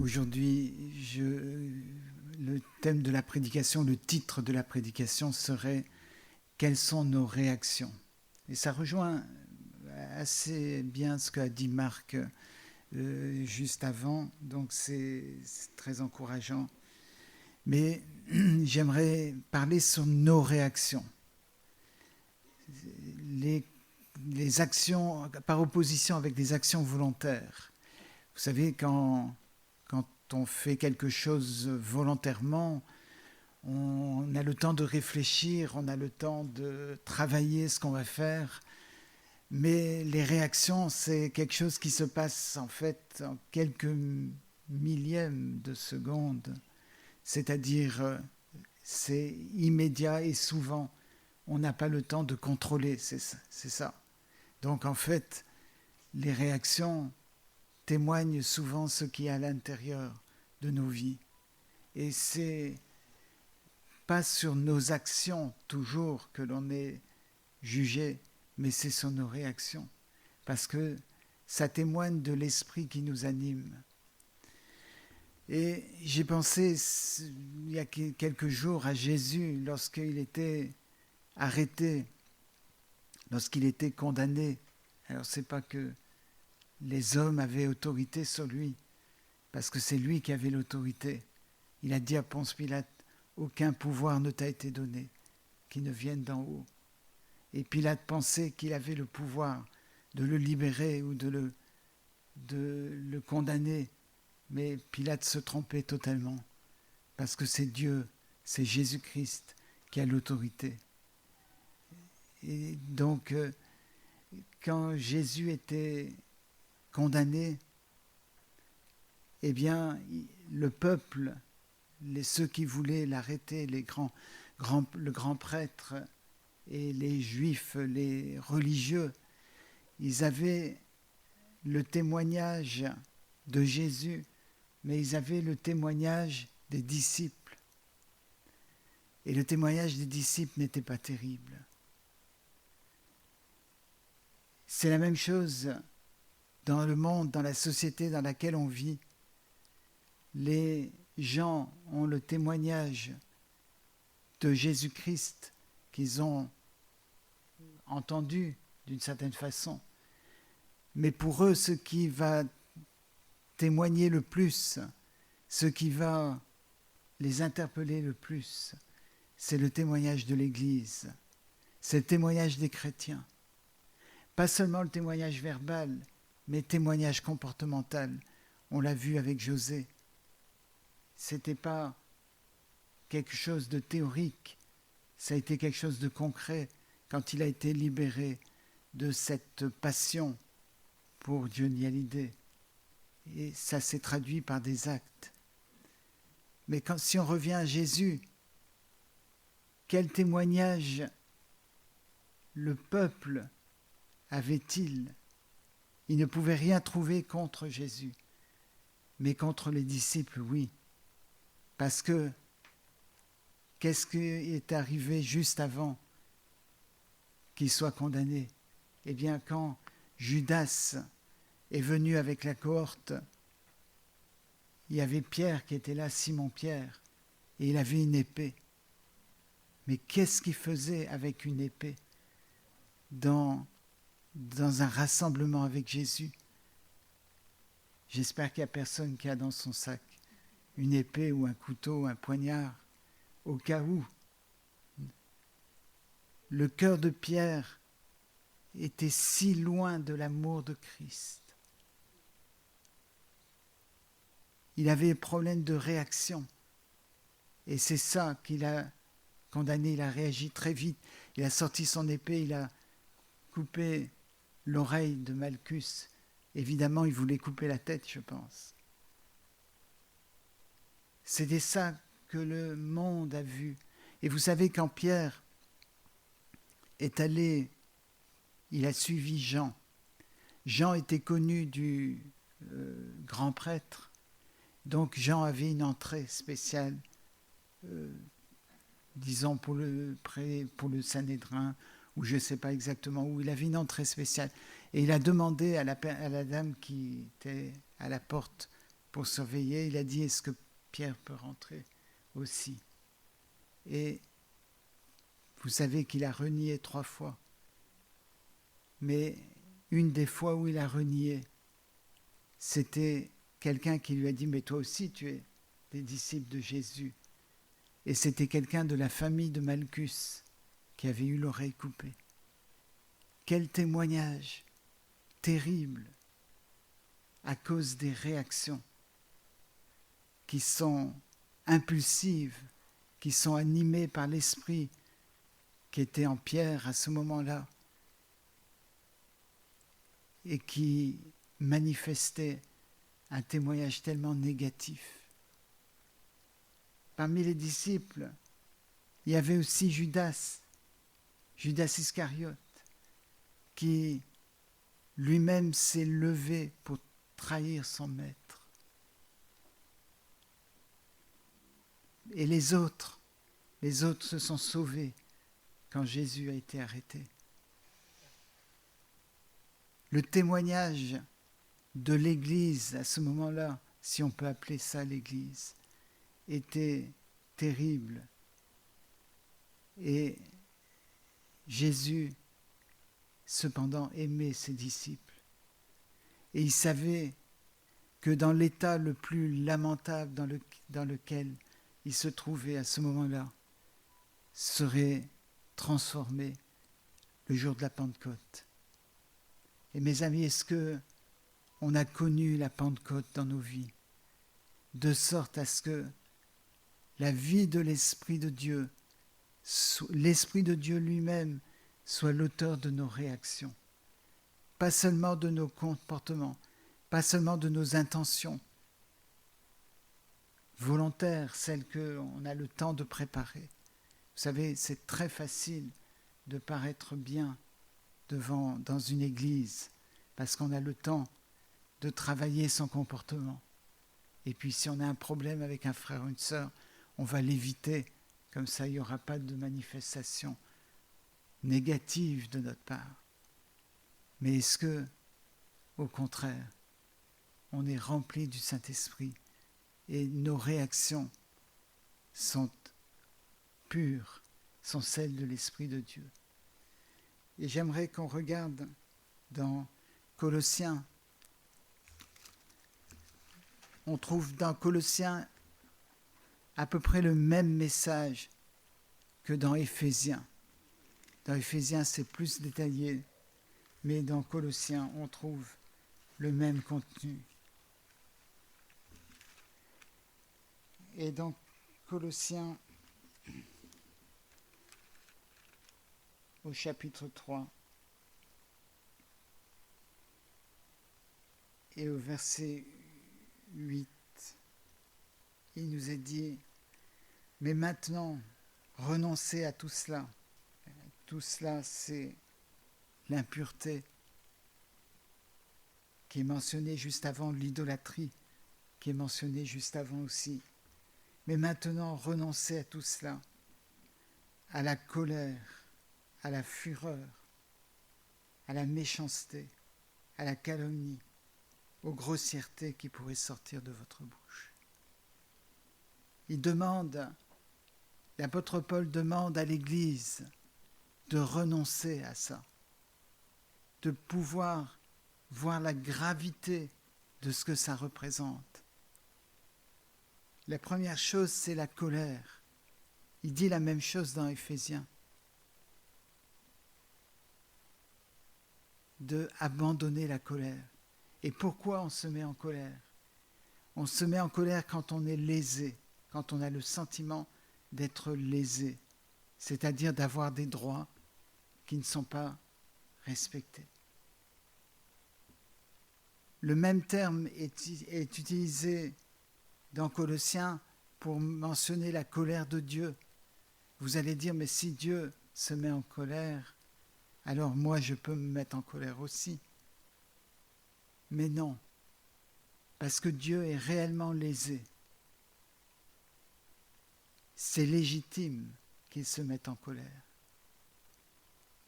Aujourd'hui, le thème de la prédication, le titre de la prédication serait « Quelles sont nos réactions ?» Et ça rejoint assez bien ce qu'a dit Marc juste avant, donc c'est très encourageant. Mais j'aimerais parler sur nos réactions. Les actions, par opposition avec des actions volontaires. Vous savez, quand on fait quelque chose volontairement, on a le temps de réfléchir, on a le temps de travailler ce qu'on va faire, mais les réactions, c'est quelque chose qui se passe en fait en quelques millièmes de seconde, c'est-à-dire c'est immédiat et souvent on n'a pas le temps de contrôler, c'est ça. Donc en fait, les réactions témoignent souvent ce qui est à l'intérieur de nos vies. Et c'est pas sur nos actions toujours que l'on est jugé, mais c'est sur nos réactions. Parce que ça témoigne de l'esprit qui nous anime. Et j'ai pensé il y a quelques jours à Jésus lorsqu'il était arrêté, lorsqu'il était condamné. Alors c'est pas que les hommes avaient autorité sur lui, parce que c'est lui qui avait l'autorité. Il a dit à Ponce Pilate, aucun pouvoir ne t'a été donné, qui ne vienne d'en haut. Et Pilate pensait qu'il avait le pouvoir de le libérer ou de le condamner, mais Pilate se trompait totalement, parce que c'est Dieu, c'est Jésus-Christ qui a l'autorité. Et donc, quand Jésus était condamné, eh bien, le peuple, ceux qui voulaient l'arrêter, le grand prêtre et les juifs, les religieux, ils avaient le témoignage de Jésus, mais ils avaient le témoignage des disciples. Et le témoignage des disciples n'était pas terrible. C'est la même chose dans le monde, dans la société dans laquelle on vit. Les gens ont le témoignage de Jésus-Christ qu'ils ont entendu d'une certaine façon. Mais pour eux, ce qui va témoigner le plus, ce qui va les interpeller le plus, c'est le témoignage de l'Église, c'est le témoignage des chrétiens. Pas seulement le témoignage verbal, mais le témoignage comportemental. On l'a vu avec José. C'était pas quelque chose de théorique, ça a été quelque chose de concret quand il a été libéré de cette passion pour Johnny Hallyday. Et ça s'est traduit par des actes. Mais si on revient à Jésus, quel témoignage le peuple avait-il ? Il ne pouvait rien trouver contre Jésus, mais contre les disciples, oui. Parce que qu'est-ce qui est arrivé juste avant qu'il soit condamné ? Eh bien, quand Judas est venu avec la cohorte, il y avait Pierre qui était là, Simon-Pierre, et il avait une épée. Mais qu'est-ce qu'il faisait avec une épée dans un rassemblement avec Jésus? J'espère qu'il n'y a personne qui a dans son sac une épée ou un couteau, un poignard, au cas où. Le cœur de Pierre était si loin de l'amour de Christ. Il avait un problème de réaction. Et c'est ça qu'il a condamné. Il a réagi très vite. Il a sorti son épée, il a coupé l'oreille de Malchus. Évidemment, il voulait couper la tête, je pense. C'était ça que le monde a vu. Et vous savez, quand Pierre est allé, il a suivi Jean. Jean était connu du grand prêtre. Donc Jean avait une entrée spéciale, disons pour le Sanhédrin, ou je ne sais pas exactement où. Il avait une entrée spéciale. Et il a demandé à la dame qui était à la porte pour surveiller. Il a dit, est-ce que Pierre peut rentrer aussi? Et vous savez qu'il a renié 3 fois. Mais une des fois où il a renié, c'était quelqu'un qui lui a dit, mais toi aussi tu es des disciples de Jésus. Et c'était quelqu'un de la famille de Malchus qui avait eu l'oreille coupée. Quel témoignage terrible à cause des réactions qui sont impulsives, qui sont animées par l'esprit qui était en Pierre à ce moment-là et qui manifestait un témoignage tellement négatif. Parmi les disciples, il y avait aussi Judas Iscariote, qui lui-même s'est levé pour trahir son maître. Et les autres se sont sauvés quand Jésus a été arrêté. Le témoignage de l'Église à ce moment-là, si on peut appeler ça l'Église, était terrible. Et Jésus, cependant, aimait ses disciples. Et il savait que dans l'état le plus lamentable dans lequel il se trouvait à ce moment-là, serait transformé le jour de la Pentecôte. Et mes amis, est-ce que on a connu la Pentecôte dans nos vies, de sorte à ce que la vie de l'Esprit de Dieu, l'Esprit de Dieu lui-même, soit l'auteur de nos réactions, pas seulement de nos comportements, pas seulement de nos intentions volontaires, celles qu'on a le temps de préparer. Vous savez, c'est très facile de paraître bien dans une église, parce qu'on a le temps de travailler son comportement. Et puis si on a un problème avec un frère ou une sœur, on va l'éviter, comme ça il n'y aura pas de manifestation négative de notre part. Mais est-ce que, au contraire, on est rempli du Saint-Esprit et nos réactions sont pures, sont celles de l'Esprit de Dieu? Et j'aimerais qu'on regarde dans Colossiens. On trouve dans Colossiens à peu près le même message que dans Éphésiens. Dans Éphésiens, c'est plus détaillé, mais dans Colossiens, on trouve le même contenu. Et dans Colossiens, au chapitre 3, et au verset 8, il nous est dit, mais maintenant, renoncez à tout cela. Tout cela, c'est l'impureté qui est mentionnée juste avant, l'idolâtrie qui est mentionnée juste avant aussi. Mais maintenant, renoncez à tout cela, à la colère, à la fureur, à la méchanceté, à la calomnie, aux grossièretés qui pourraient sortir de votre bouche. L'apôtre Paul demande à l'Église de renoncer à ça, de pouvoir voir la gravité de ce que ça représente. La première chose, c'est la colère. Il dit la même chose dans Éphésiens. De abandonner la colère. Et pourquoi on se met en colère? On se met en colère quand on est lésé, quand on a le sentiment d'être lésé, c'est-à-dire d'avoir des droits qui ne sont pas respectés. Le même terme est utilisé dans Colossiens pour mentionner la colère de Dieu. Vous allez dire, mais si Dieu se met en colère, alors moi je peux me mettre en colère aussi. Mais non, parce que Dieu est réellement lésé. C'est légitime qu'il se mette en colère.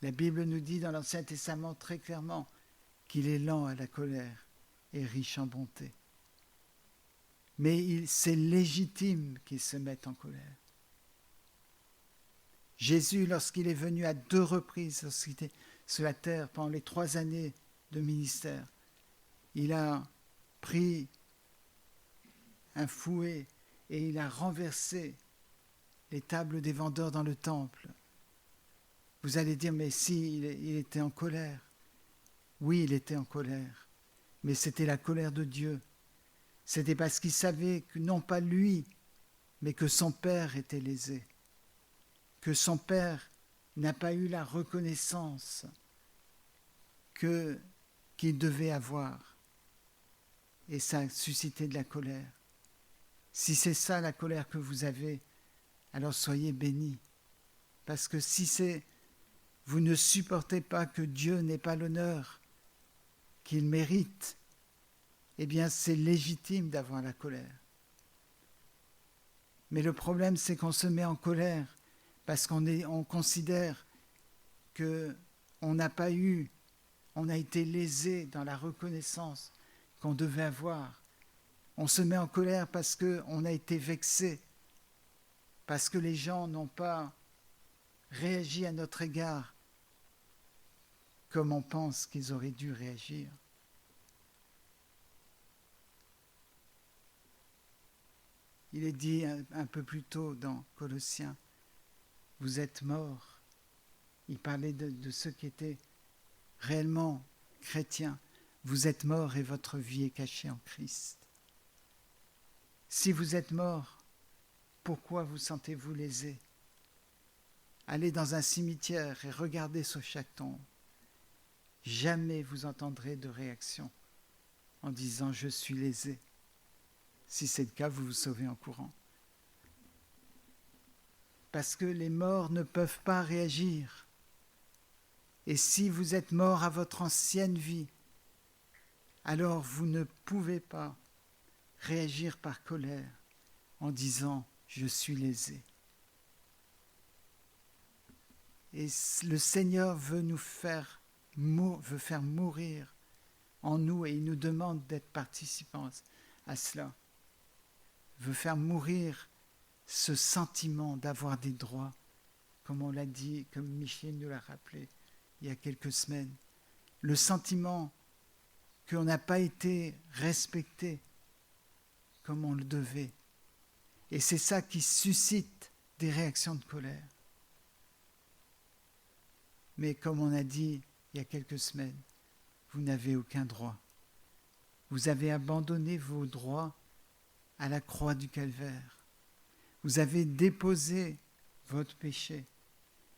La Bible nous dit dans l'Ancien Testament très clairement qu'il est lent à la colère et riche en bonté. mais c'est légitime qu'ils se mettent en colère. Jésus, lorsqu'il est venu à 2 reprises, lorsqu'il était sur la terre pendant les 3 années de ministère, il a pris un fouet et il a renversé les tables des vendeurs dans le temple. Vous allez dire, mais si, il était en colère. Oui, il était en colère, mais c'était la colère de Dieu. C'était parce qu'il savait que non pas lui, mais que son Père était lésé, que son Père n'a pas eu la reconnaissance qu'il devait avoir. Et ça a suscité de la colère. Si c'est ça la colère que vous avez, alors soyez bénis. Parce que si vous ne supportez pas que Dieu n'ait pas l'honneur qu'il mérite, eh bien c'est légitime d'avoir la colère. Mais le problème, c'est qu'on se met en colère parce qu'on considère qu'on n'a pas eu, on a été lésé dans la reconnaissance qu'on devait avoir. On se met en colère parce qu'on a été vexé, parce que les gens n'ont pas réagi à notre égard comme on pense qu'ils auraient dû réagir. Il est dit un peu plus tôt dans Colossiens, vous êtes morts. Il parlait de ceux qui étaient réellement chrétiens. Vous êtes morts et votre vie est cachée en Christ. Si vous êtes morts, pourquoi vous sentez-vous lésé? Allez dans un cimetière et regardez sur chaque tombe. Jamais vous entendrez de réaction en disant « je suis lésé ». Si c'est le cas, vous vous sauvez en courant. Parce que les morts ne peuvent pas réagir. Et si vous êtes mort à votre ancienne vie, alors vous ne pouvez pas réagir par colère en disant « je suis lésé ». Et le Seigneur veut faire mourir en nous, et il nous demande d'être participants à cela. Veut faire mourir ce sentiment d'avoir des droits, comme on l'a dit, comme Michel nous l'a rappelé il y a quelques semaines. Le sentiment qu'on n'a pas été respecté comme on le devait. Et c'est ça qui suscite des réactions de colère. Mais comme on a dit il y a quelques semaines, vous n'avez aucun droit. Vous avez abandonné vos droits à la croix du calvaire. Vous avez déposé votre péché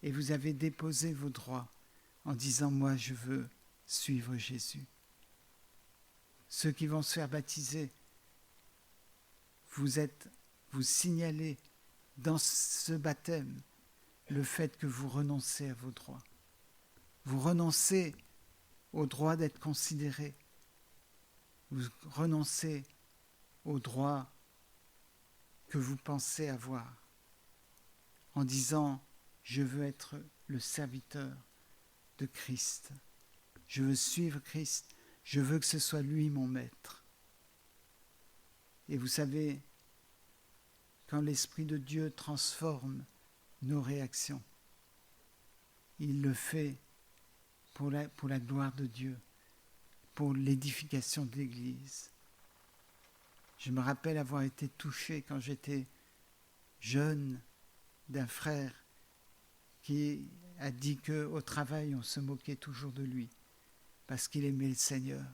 et vous avez déposé vos droits en disant « moi je veux suivre Jésus ». Ceux qui vont se faire baptiser, vous signalez dans ce baptême le fait que vous renoncez à vos droits. Vous renoncez au droit d'être considéré. Vous renoncez au droit que vous pensez avoir en disant « je veux être le serviteur de Christ. Je veux suivre Christ. Je veux que ce soit lui mon maître. » Et vous savez, quand l'Esprit de Dieu transforme nos réactions, il le fait pour la gloire de Dieu, pour l'édification de l'Église. Je me rappelle avoir été touché quand j'étais jeune d'un frère qui a dit qu'au travail, on se moquait toujours de lui parce qu'il aimait le Seigneur.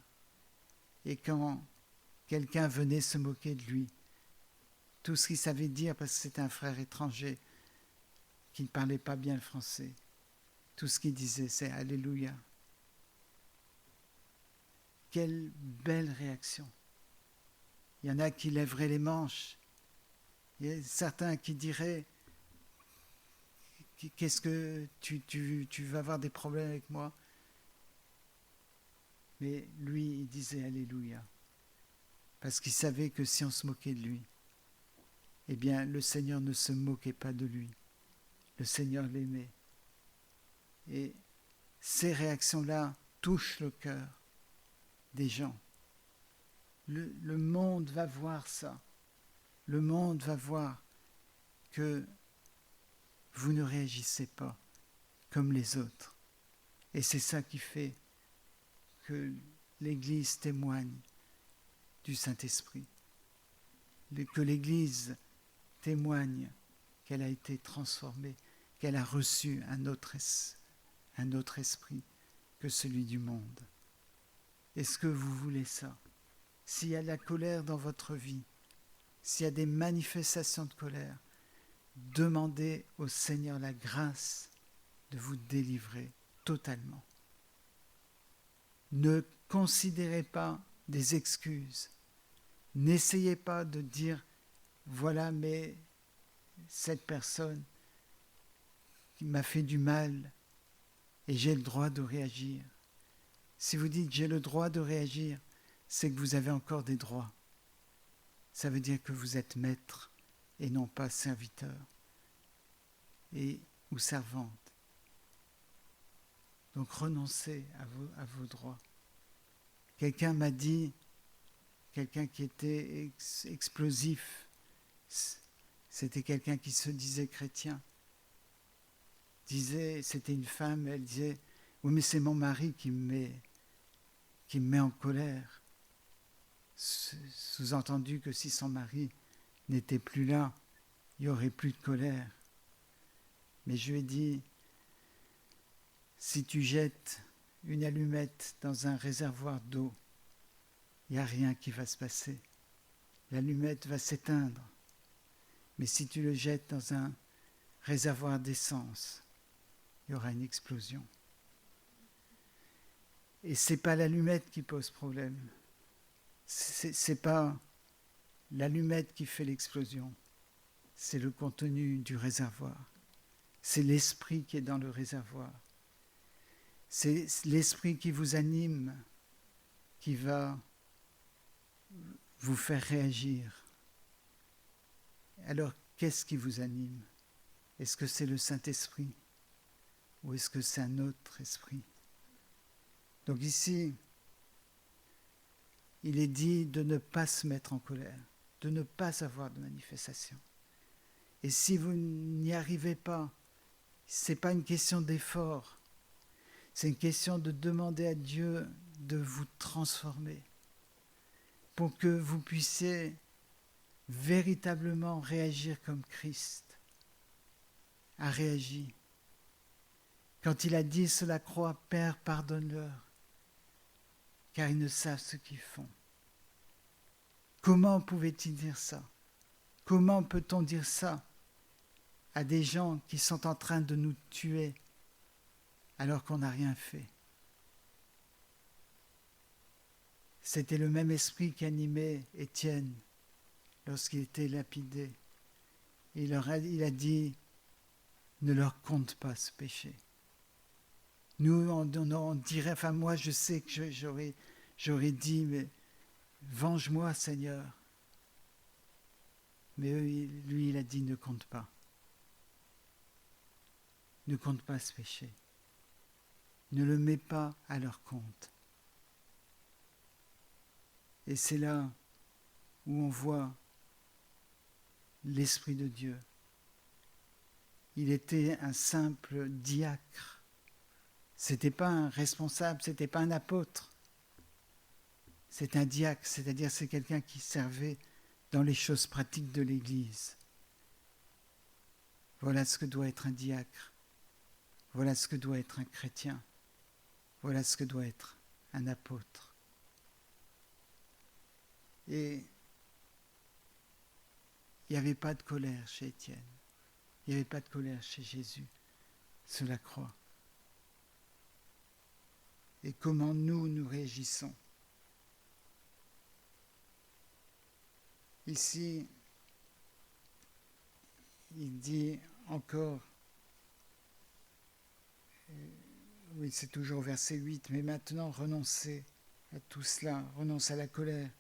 Et quand quelqu'un venait se moquer de lui, tout ce qu'il savait dire, parce que c'était un frère étranger qui ne parlait pas bien le français, tout ce qu'il disait, c'est « Alléluia ». Quelle belle réaction. Il y en a qui lèveraient les manches. Il y a certains qui diraient « Qu'est-ce que tu vas avoir des problèmes avec moi ?» Mais lui, il disait « Alléluia ». Parce qu'il savait que si on se moquait de lui, eh bien, le Seigneur ne se moquait pas de lui. Le Seigneur l'aimait. Et ces réactions-là touchent le cœur des gens. Le monde va voir ça. le monde va voir que vous ne réagissez pas comme les autres. Et c'est ça qui fait que l'Église témoigne du Saint-Esprit, que l'Église témoigne qu'elle a été transformée, qu'elle a reçu un autre esprit que celui du monde. Est-ce que vous voulez ça? S'il y a de la colère dans votre vie, s'il y a des manifestations de colère, demandez au Seigneur la grâce de vous délivrer totalement. Ne considérez pas des excuses. N'essayez pas de dire « Voilà, mais cette personne qui m'a fait du mal et j'ai le droit de réagir. » Si vous dites « J'ai le droit de réagir », c'est que vous avez encore des droits. Ça veut dire que vous êtes maître et non pas serviteur ou servante. Donc renoncez à vos droits. Quelqu'un m'a dit, quelqu'un qui était explosif, c'était quelqu'un qui se disait chrétien, c'était une femme, elle disait « Oui, mais c'est mon mari qui me met en colère ». Sous-entendu que si son mari n'était plus là, il n'y aurait plus de colère. Mais je lui ai dit, si tu jettes une allumette dans un réservoir d'eau, il n'y a rien qui va se passer. L'allumette va s'éteindre. Mais si tu le jettes dans un réservoir d'essence, il y aura une explosion. Et ce n'est pas l'allumette qui pose problème. C'est pas l'allumette qui fait l'explosion. C'est le contenu du réservoir. C'est l'esprit qui est dans le réservoir. C'est l'esprit qui vous anime, qui va vous faire réagir. Alors, qu'est-ce qui vous anime? Est-ce que c'est le Saint-Esprit ou est-ce que c'est un autre esprit? Donc ici, il est dit de ne pas se mettre en colère, de ne pas avoir de manifestation. Et si vous n'y arrivez pas, ce n'est pas une question d'effort, c'est une question de demander à Dieu de vous transformer pour que vous puissiez véritablement réagir comme Christ a réagi. Quand il a dit sur la croix, « Père, pardonne-leur, car ils ne savent ce qu'ils font. » Comment pouvait-il dire ça? Comment peut-on dire ça à des gens qui sont en train de nous tuer alors qu'on n'a rien fait? C'était le même esprit qui animait Étienne lorsqu'il était lapidé. Il a dit, ne leur compte pas ce péché. Nous, on dirait, enfin moi je sais que j'aurais dit, mais venge-moi Seigneur. Mais lui, il a dit, ne compte pas. Ne compte pas ce péché. Ne le mets pas à leur compte. Et c'est là où on voit l'Esprit de Dieu. Il était un simple diacre. C'était pas un responsable, c'était pas un apôtre. C'est un diacre, c'est-à-dire c'est quelqu'un qui servait dans les choses pratiques de l'Église. Voilà ce que doit être un diacre. Voilà ce que doit être un chrétien. Voilà ce que doit être un apôtre. Et il n'y avait pas de colère chez Étienne. Il n'y avait pas de colère chez Jésus sur la croix. Et comment nous réagissons. Ici, il dit encore, oui c'est toujours verset 8, mais maintenant renoncez à tout cela, renoncez à la colère,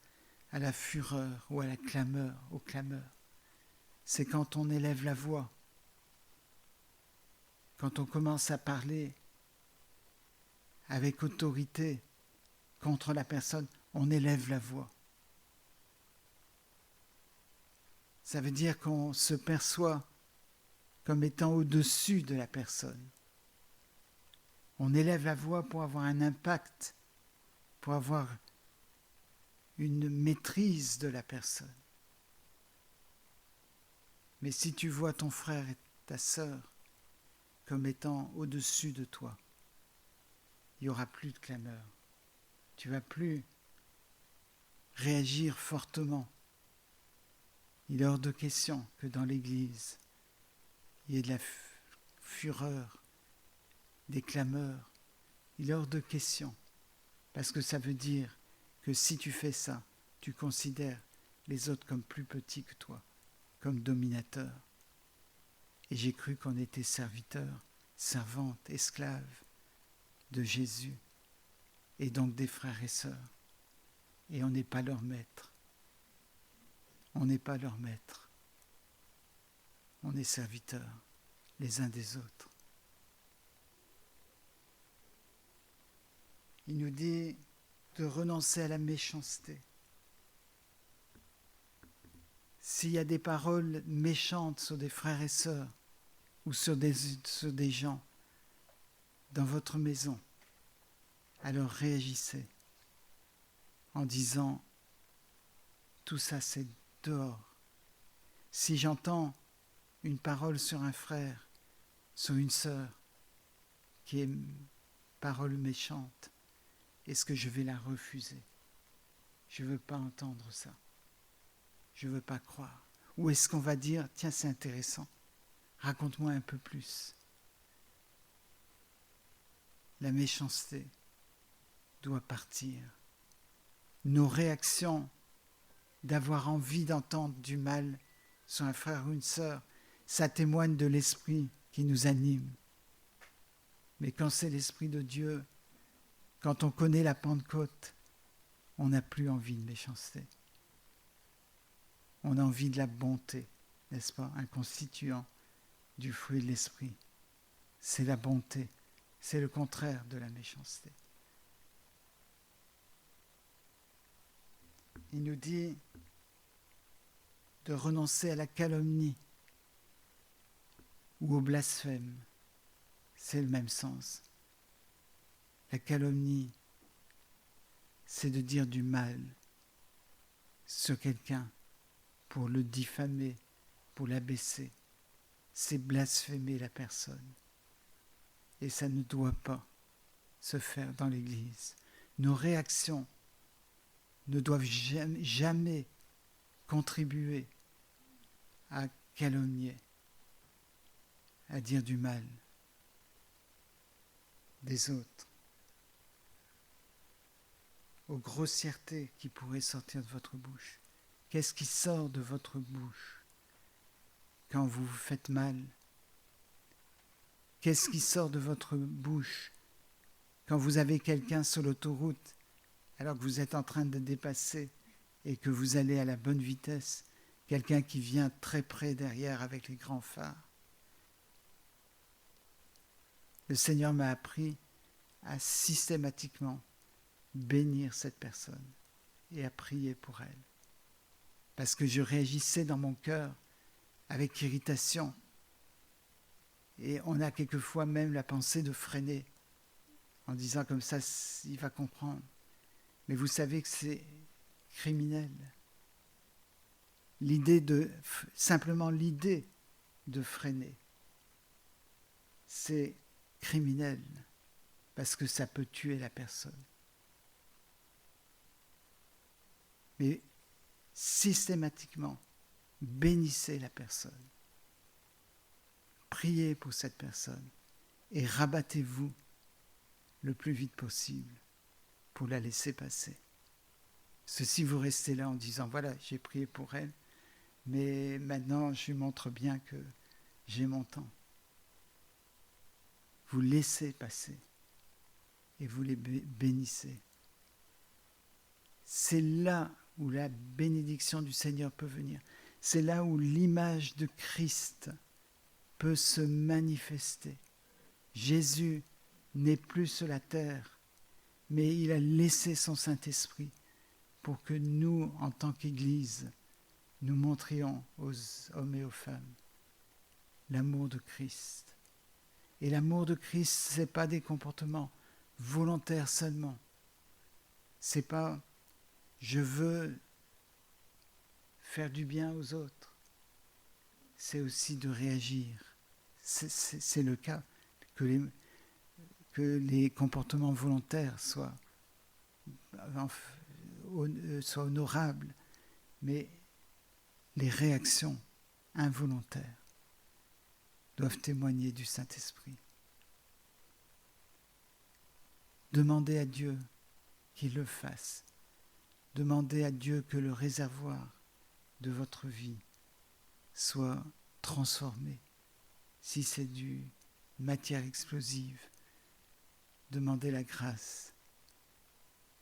à la fureur ou à la clameur, aux clameurs. C'est quand on élève la voix, quand on commence à parler avec autorité contre la personne, on élève la voix. Ça veut dire qu'on se perçoit comme étant au-dessus de la personne. On élève la voix pour avoir un impact, pour avoir une maîtrise de la personne. Mais si tu vois ton frère et ta sœur comme étant au-dessus de toi, il n'y aura plus de clameur. Tu ne vas plus réagir fortement. Il est hors de question que dans l'Église, il y ait de la fureur, des clameurs. Il est hors de question. Parce que ça veut dire que si tu fais ça, tu considères les autres comme plus petits que toi, comme dominateurs. Et j'ai cru qu'on était serviteurs, servantes, esclaves de Jésus, et donc des frères et sœurs. Et on n'est pas leur maître. On n'est pas leur maître. On est serviteurs les uns des autres. Il nous dit de renoncer à la méchanceté. S'il y a des paroles méchantes sur des frères et sœurs ou sur des gens dans votre maison, alors réagissez en disant tout ça c'est dehors. Si j'entends une parole sur un frère, sur une sœur qui est parole méchante, est-ce que je vais la refuser? Je ne veux pas entendre ça. Je ne veux pas croire. Ou est-ce qu'on va dire, tiens, c'est intéressant, raconte-moi un peu plus. La méchanceté doit partir. Nos réactions d'avoir envie d'entendre du mal sur un frère ou une sœur, ça témoigne de l'esprit qui nous anime. Mais quand c'est l'esprit de Dieu, quand on connaît la Pentecôte, on n'a plus envie de méchanceté. On a envie de la bonté, n'est-ce pas? Un constituant du fruit de l'esprit. C'est la bonté. C'est le contraire de la méchanceté. Il nous dit de renoncer à la calomnie ou au blasphème. C'est le même sens. La calomnie, c'est de dire du mal sur quelqu'un pour le diffamer, pour l'abaisser. C'est blasphémer la personne. Et ça ne doit pas se faire dans l'Église. Nos réactions ne doivent jamais contribuer à calomnier, à dire du mal des autres, aux grossièretés qui pourraient sortir de votre bouche. Qu'est-ce qui sort de votre bouche quand vous vous faites mal? Qu'est-ce qui sort de votre bouche quand vous avez quelqu'un sur l'autoroute alors que vous êtes en train de dépasser et que vous allez à la bonne vitesse, quelqu'un qui vient très près derrière avec les grands phares? Le Seigneur m'a appris à systématiquement bénir cette personne et à prier pour elle. Parce que je réagissais dans mon cœur avec irritation. Et on a quelquefois même la pensée de freiner en disant comme ça, il va comprendre. Mais vous savez que c'est criminel. Simplement l'idée de freiner, c'est criminel parce que ça peut tuer la personne. Mais systématiquement, bénissez la personne. Priez pour cette personne et rabattez-vous le plus vite possible pour la laisser passer. Si vous restez là en disant, voilà, j'ai prié pour elle, mais maintenant je lui montre bien que j'ai mon temps. Vous laissez passer et vous les bénissez. C'est là où la bénédiction du Seigneur peut venir. C'est là où l'image de Christ peut se manifester. Jésus n'est plus sur la terre, mais il a laissé son Saint-Esprit pour que nous, en tant qu'Église, nous montrions aux hommes et aux femmes l'amour de Christ. Et l'amour de Christ, ce n'est pas des comportements volontaires seulement. Ce n'est pas « je veux faire du bien aux autres ». C'est aussi de réagir. C'est le cas que les comportements volontaires soient honorables, mais les réactions involontaires doivent témoigner du Saint-Esprit. Demandez à Dieu qu'il le fasse. Demandez à Dieu que le réservoir de votre vie soit transformé. Si c'est du matière explosive, demandez la grâce.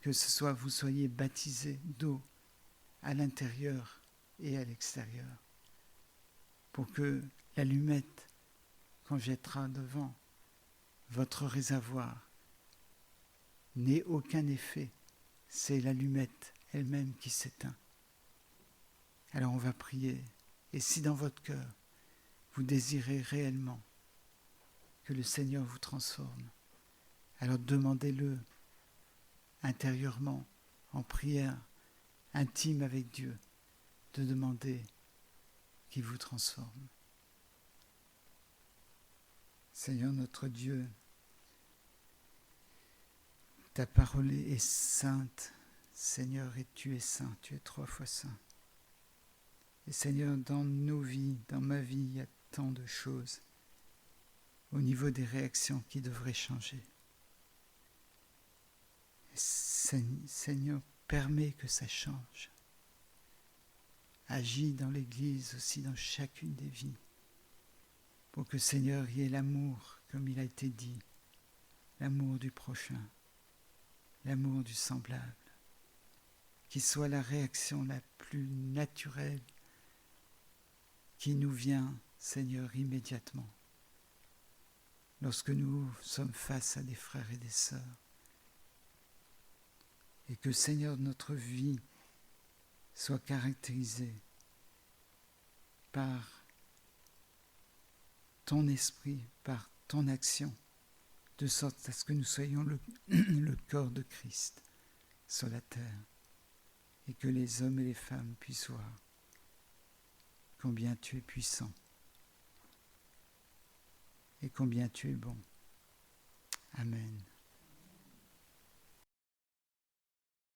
Que ce soit vous soyez baptisés d'eau à l'intérieur et à l'extérieur, pour que l'allumette qu'on jettera devant votre réservoir n'ait aucun effet. C'est l'allumette elle-même qui s'éteint. Alors on va prier. Et si dans votre cœur, vous désirez réellement que le Seigneur vous transforme, alors demandez-le intérieurement, en prière intime avec Dieu, de demander qu'il vous transforme. Seigneur notre Dieu, ta parole est sainte, Seigneur, et tu es saint, tu es 3 fois saint. Et Seigneur, dans nos vies, dans ma vie, il y a tant de choses au niveau des réactions qui devraient changer. Et Seigneur, permets que ça change. Agis dans l'Église aussi, dans chacune des vies, pour que Seigneur, il y ait l'amour, comme il a été dit, l'amour du prochain, l'amour du semblable, qui soit la réaction la plus naturelle qui nous vient, Seigneur, immédiatement, lorsque nous sommes face à des frères et des sœurs. Et que, Seigneur, notre vie soit caractérisée par ton esprit, par ton action, de sorte à ce que nous soyons le corps de Christ sur la terre, et que les hommes et les femmes puissent voir combien tu es puissant et combien tu es bon. Amen.